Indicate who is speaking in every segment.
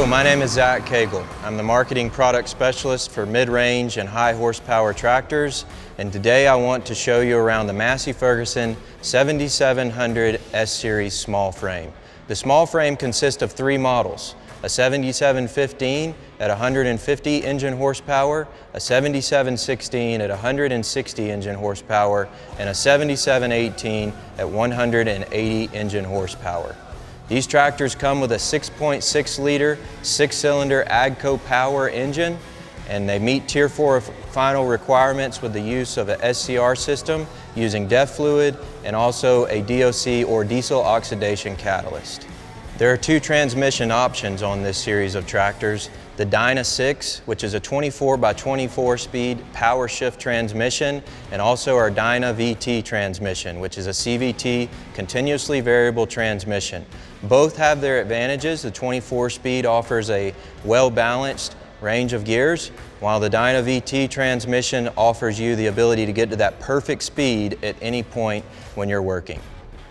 Speaker 1: my name is Zach Cagle. I'm the marketing product specialist for mid-range and high horsepower tractors, and today I want to show you around the Massey Ferguson 7700 S-Series small frame. The small frame consists of three models: a 7715 at 150 engine horsepower, a 7716 at 160 engine horsepower, and a 7718 at 180 engine horsepower. These tractors come with a 6.6 liter, 6-cylinder Agro power engine, and they meet Tier 4 final requirements with the use of a SCR system using DEF fluid and also a DOC or diesel oxidation catalyst. There are two transmission options on this series of tractors: the Dyna 6, which is a 24x24 speed power shift transmission, and also our Dyna VT transmission, which is a CVT, continuously variable transmission. Both have their advantages. The 24 speed offers a well-balanced range of gears, while the Dyna VT transmission offers you the ability to get to that perfect speed at any point when you're working.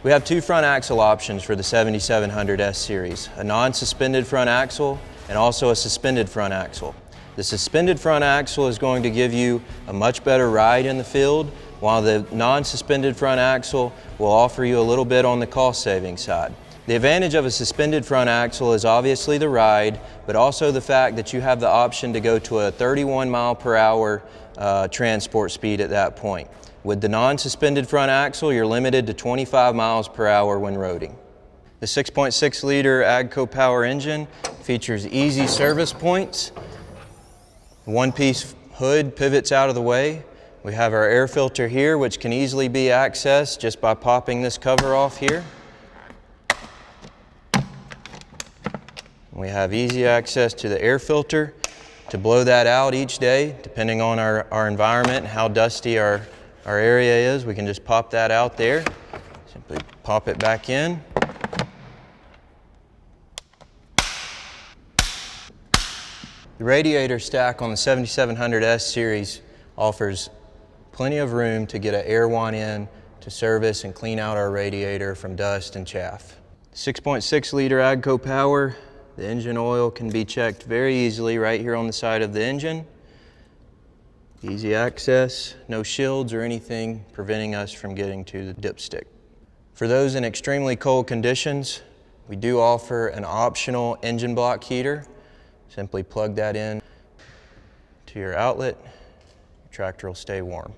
Speaker 1: We have two front axle options for the 7700 S series, a non-suspended front axle and also a suspended front axle. The suspended front axle is going to give you a much better ride in the field, while the non-suspended front axle will offer you a little bit on the cost-saving side. The advantage of a suspended front axle is obviously the ride, but also the fact that you have the option to go to a 31 mile per hour transport speed at that point. With the non-suspended front axle, you're limited to 25 miles per hour when roading. The 6.6 liter Agro power engine features easy service points. One-piece hood pivots out of the way. We have our air filter here, which can easily be accessed just by popping this cover off here. We have easy access to the air filter to blow that out each day, depending on our environment and how dusty our area is. We can just pop that out there, simply pop it back in. The radiator stack on the 7700 S series offers plenty of room to get an air wand in to service and clean out our radiator from dust and chaff. 6.6 liter Agro power. The engine oil can be checked very easily right here on the side of the engine. Easy access, no shields or anything preventing us from getting to the dipstick. For those in extremely cold conditions, we do offer an optional engine block heater. Simply plug that in to your outlet, your tractor will stay warm.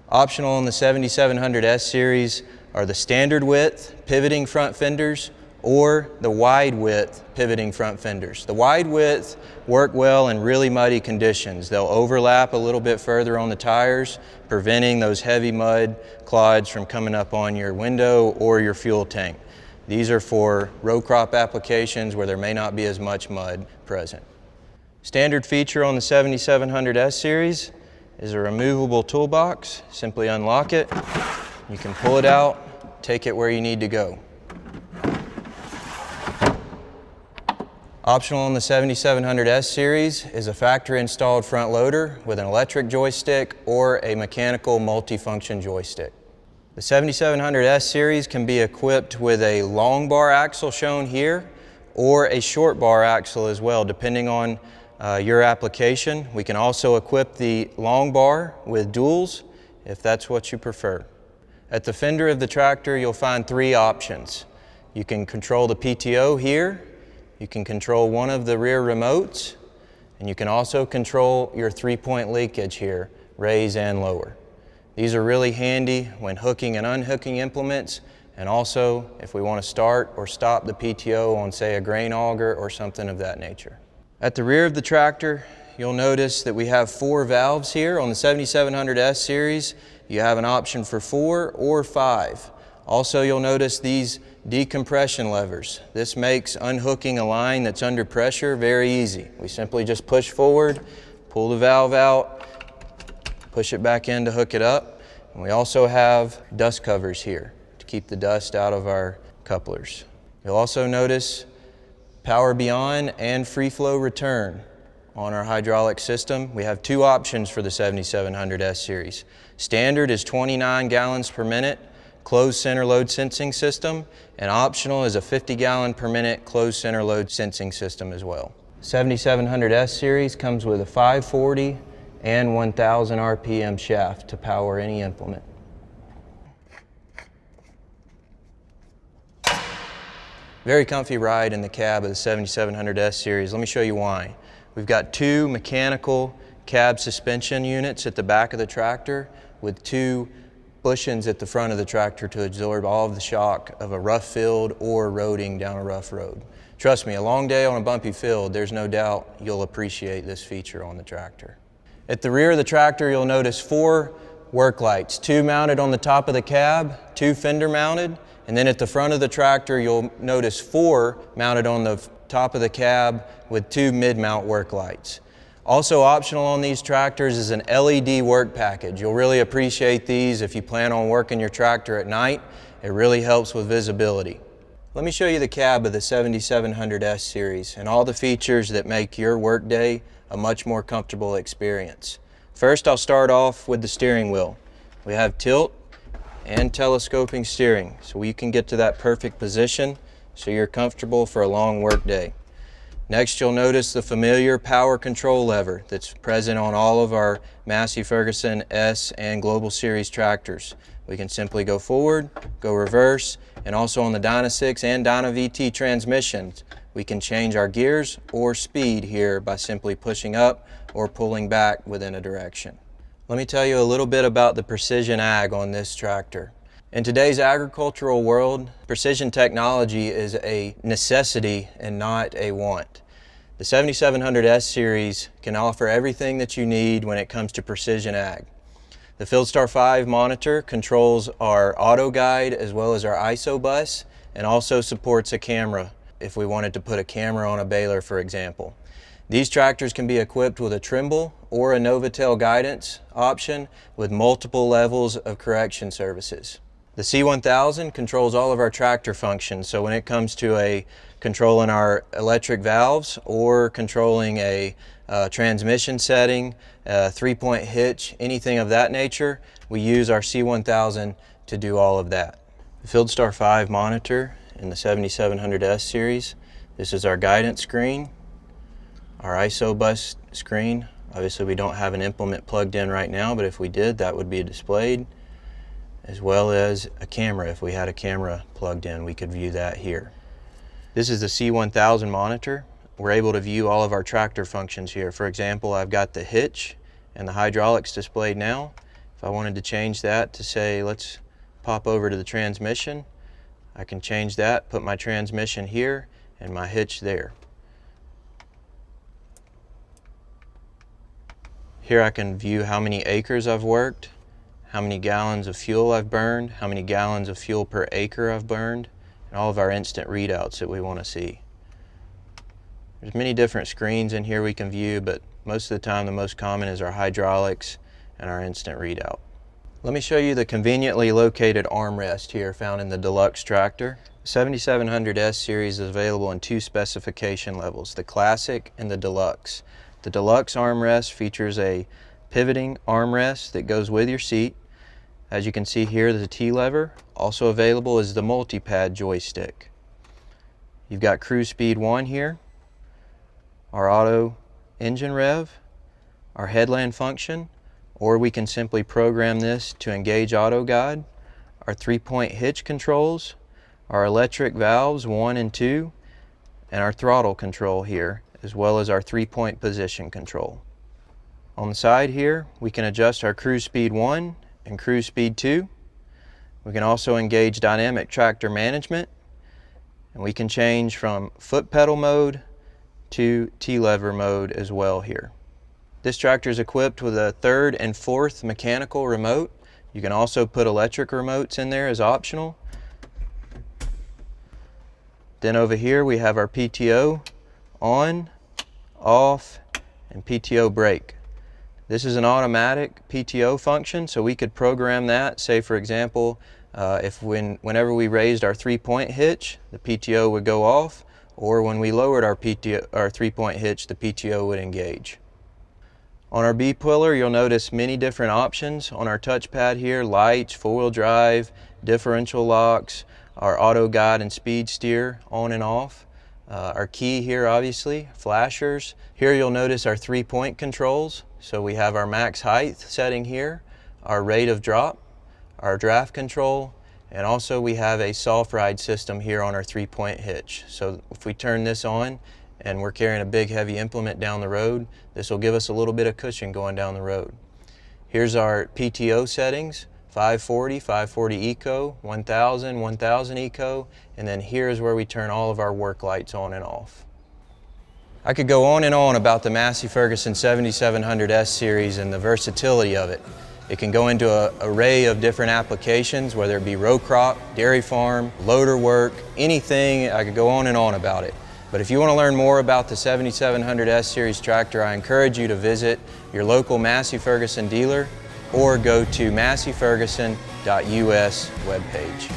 Speaker 1: Optional on the 7700 S series are the standard width pivoting front fenders or the wide width pivoting front fenders. The wide width work well in really muddy conditions. They'll overlap a little bit further on the tires, preventing those heavy mud clods from coming up on your window or your fuel tank. These are for row crop applications where there may not be as much mud present. Standard feature on the 7700 S series is a removable toolbox. Simply unlock it. You can pull it out, take it where you need to go. Optional on the 7700 S series is a factory installed front loader with an electric joystick or a mechanical multifunction joystick. The 7700 S series can be equipped with a long bar axle shown here or a short bar axle as well, depending on your application. We can also equip the long bar with duals if that's what you prefer. At the fender of the tractor, you'll find three options. You can control the PTO here. You can control one of the rear remotes, and you can also control your 3-point leakage here, raise and lower. These are really handy when hooking and unhooking implements, and also if we want to start or stop the PTO on, say, a grain auger or something of that nature. At the rear of the tractor, you'll notice that we have 4 valves here. On the 7700 S series, you have an option for 4 or 5. Also, you'll notice these decompression levers. This makes unhooking a line that's under pressure very easy. We simply just push forward, pull the valve out, push it back in to hook it up. And we also have dust covers here to keep the dust out of our couplers. You'll also notice power beyond and free flow return on our hydraulic system. We have 2 options for the 7700 S series. Standard is 29 gallons per minute. Closed center load sensing system, and optional is a 50 gallon per minute closed center load sensing system as well. 7700S series comes with a 540 and 1000 RPM shaft to power any implement. Very comfy ride in the cab of the 7700S series. Let me show you why. We've got two mechanical cab suspension units at the back of the tractor with two bushings at the front of the tractor to absorb all of the shock of a rough field or roading down a rough road. Trust me, a long day on a bumpy field, there's no doubt you'll appreciate this feature on the tractor. At the rear of the tractor, you'll notice 4 work lights, 2 mounted on the top of the cab, 2 fender mounted, and then at the front of the tractor, you'll notice 4 mounted on the top of the cab with 2 mid-mount work lights. Also optional on these tractors is an LED work package. You'll really appreciate these if you plan on working your tractor at night. It really helps with visibility. Let me show you the cab of the 7700S series and all the features that make your workday a much more comfortable experience. First, I'll start off with the steering wheel. We have tilt and telescoping steering, so you can get to that perfect position so you're comfortable for a long workday. Next, you'll notice the familiar power control lever that's present on all of our Massey Ferguson S and Global Series tractors. We can simply go forward, go reverse, and also on the Dyna 6 and Dyna VT transmissions, we can change our gears or speed here by simply pushing up or pulling back within a direction. Let me tell you a little bit about the Precision Ag on this tractor. In today's agricultural world, precision technology is a necessity and not a want. The 7700S series can offer everything that you need when it comes to precision ag. The FieldStar 5 monitor controls our auto guide as well as our ISO bus, and also supports a camera if we wanted to put a camera on a baler, for example. These tractors can be equipped with a Trimble or a Novatel guidance option with multiple levels of correction services. The C1000 controls all of our tractor functions, so when it comes to controlling our electric valves or controlling a transmission setting, a 3-point hitch, anything of that nature, we use our C1000 to do all of that. The FieldStar 5 monitor in the 7700S series, this is our guidance screen, our ISO bus screen. Obviously we don't have an implement plugged in right now, but if we did, that would be displayed, as well as a camera. If we had a camera plugged in, we could view that here. This is the C1000 monitor. We're able to view all of our tractor functions here. For example, I've got the hitch and the hydraulics displayed now. If I wanted to change that to say, let's pop over to the transmission, I can change that, put my transmission here and my hitch there. Here I can view how many acres I've worked, how many gallons of fuel I've burned, how many gallons of fuel per acre I've burned, and all of our instant readouts that we want to see. There's many different screens in here we can view, but most of the time the most common is our hydraulics and our instant readout. Let me show you the conveniently located armrest here found in the Deluxe tractor. The 7700S series is available in 2 specification levels, the Classic and the Deluxe. The Deluxe armrest features a pivoting armrest that goes with your seat. As you can see here, there's a T-lever. Also available is the multi-pad joystick. You've got cruise speed 1 here, our auto engine rev, our headland function, or we can simply program this to engage auto guide, our 3-point hitch controls, our electric valves 1 and 2, and our throttle control here, as well as our 3-point position control. On the side here, we can adjust our cruise speed 1 and cruise speed 2. We can also engage dynamic tractor management, and we can change from foot pedal mode to T-lever mode as well here. This tractor is equipped with a 3rd and 4th mechanical remote. You can also put electric remotes in there as optional. Then over here we have our PTO on, off, and PTO brake. This is an automatic PTO function, so we could program that. Say for example, whenever we raised our 3-point hitch, the PTO would go off, or when we lowered our 3-point hitch, the PTO would engage. On our B-pillar, you'll notice many different options on our touchpad here: lights, 4-wheel drive, differential locks, our auto guide and speed steer on and off. Our key here, obviously, flashers. Here you'll notice our 3-point controls. So we have our max height setting here, our rate of drop, our draft control, and also we have a soft ride system here on our 3-point hitch. So if we turn this on and we're carrying a big heavy implement down the road, this will give us a little bit of cushion going down the road. Here's our PTO settings, 540, 540 Eco, 1000, 1000 Eco, and then here's where we turn all of our work lights on and off. I could go on and on about the Massey Ferguson 7700 S series and the versatility of it. It can go into an array of different applications, whether it be row crop, dairy farm, loader work, anything. I could go on and on about it. But if you want to learn more about the 7700 S series tractor, I encourage you to visit your local Massey Ferguson dealer or go to masseyferguson.us webpage.